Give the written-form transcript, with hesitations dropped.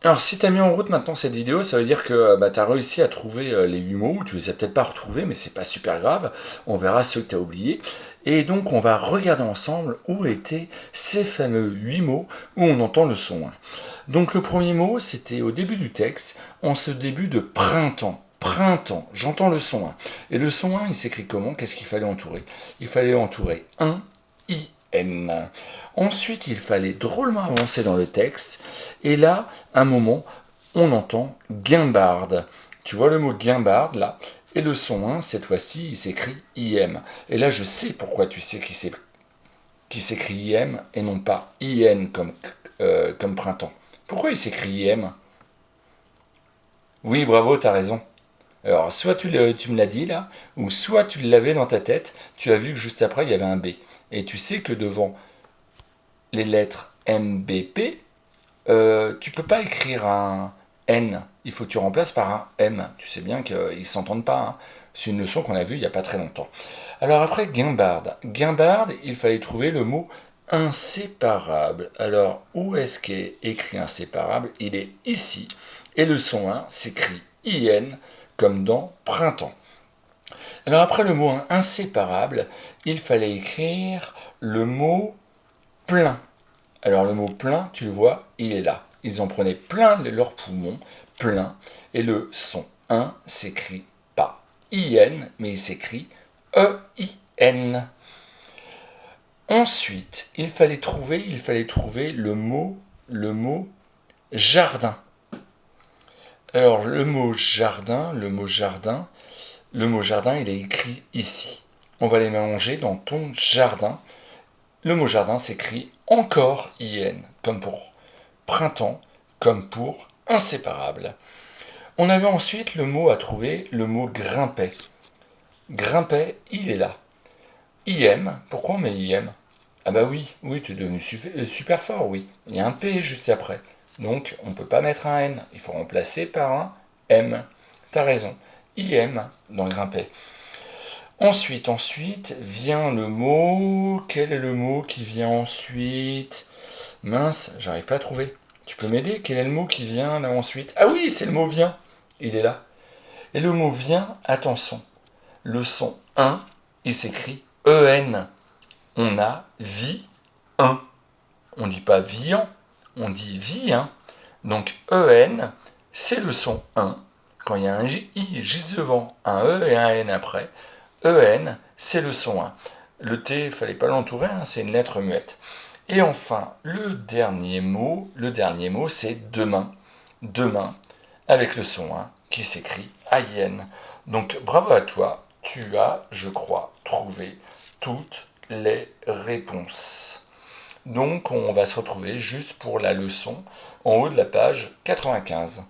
Alors, si tu as mis en route maintenant cette vidéo, ça veut dire que tu as réussi à trouver les 8 mots. Tu les as peut-être pas retrouvés, mais c'est pas super grave. On verra ceux que tu as oubliés. Et donc, on va regarder ensemble où étaient ces fameux 8 mots où on entend le son 1. Donc, le premier mot, c'était au début du texte, en ce début de printemps. Printemps, j'entends le son 1. Et le son 1, il s'écrit comment? Qu'est-ce qu'il fallait entourer? Il fallait entourer un I, N. Ensuite, il fallait drôlement avancer dans le texte. Et là, un moment, on entend guimbarde. Tu vois le mot guimbarde là? Et le son 1, cette fois-ci, il s'écrit IM. Et là, je sais pourquoi tu sais qu'il s'écrit IM et non pas IN comme printemps. Pourquoi il s'écrit IM? Oui, bravo, t'as raison. Alors, soit tu me l'as dit là, ou soit tu l'avais dans ta tête, tu as vu que juste après, il y avait un B. Et tu sais que devant les lettres MBP, tu peux pas écrire un N. Il faut que tu remplaces par un M. Tu sais bien qu'ils ne s'entendent pas. Hein. C'est une leçon qu'on a vue il n'y a pas très longtemps. Alors après, guimbarde. Guimbarde, il fallait trouver le mot inséparable. Alors, où est-ce qu'est écrit inséparable? Il est ici. Et le son 1 s'écrit IN comme dans printemps. Alors après le mot inséparable, il fallait écrire le mot plein. Alors le mot plein, tu le vois, il est là. Ils en prenaient plein leurs poumons, plein, et le son 1 s'écrit pas IN, mais il s'écrit EIN. Ensuite, il fallait trouver le mot jardin. Alors le mot jardin, il est écrit ici. On va les mélanger dans ton jardin. Le mot jardin s'écrit encore IN, comme pour printemps, comme pour inséparable. On avait ensuite le mot à trouver, le mot grimpait. Grimpait, il est là. IM, pourquoi on met IM? Ah bah oui, tu es devenu super fort, oui. Il y a un P juste après. Donc on ne peut pas mettre un N, il faut remplacer par un M. T'as raison. IM dans grimpait. Ensuite vient le mot. Quel est le mot qui vient ensuite? Mince, j'arrive pas à trouver. Tu peux m'aider? Quel est le mot qui vient là ensuite? Ah oui, c'est le mot vient. Il est là. Et le mot vient, attention. Le son 1, il s'écrit EN. On a vie 1. On dit pas vian, on dit vie 1. Donc EN, c'est le son 1. Quand il y a un I juste devant, un E et un N après, EN, c'est le son 1. Le T, il ne fallait pas l'entourer, hein, c'est une lettre muette. Et enfin, le dernier mot, c'est demain. Demain, avec le son 1 qui s'écrit AIN. Donc bravo à toi, tu as, je crois, trouvé toutes les réponses. Donc on va se retrouver juste pour la leçon en haut de la page 95.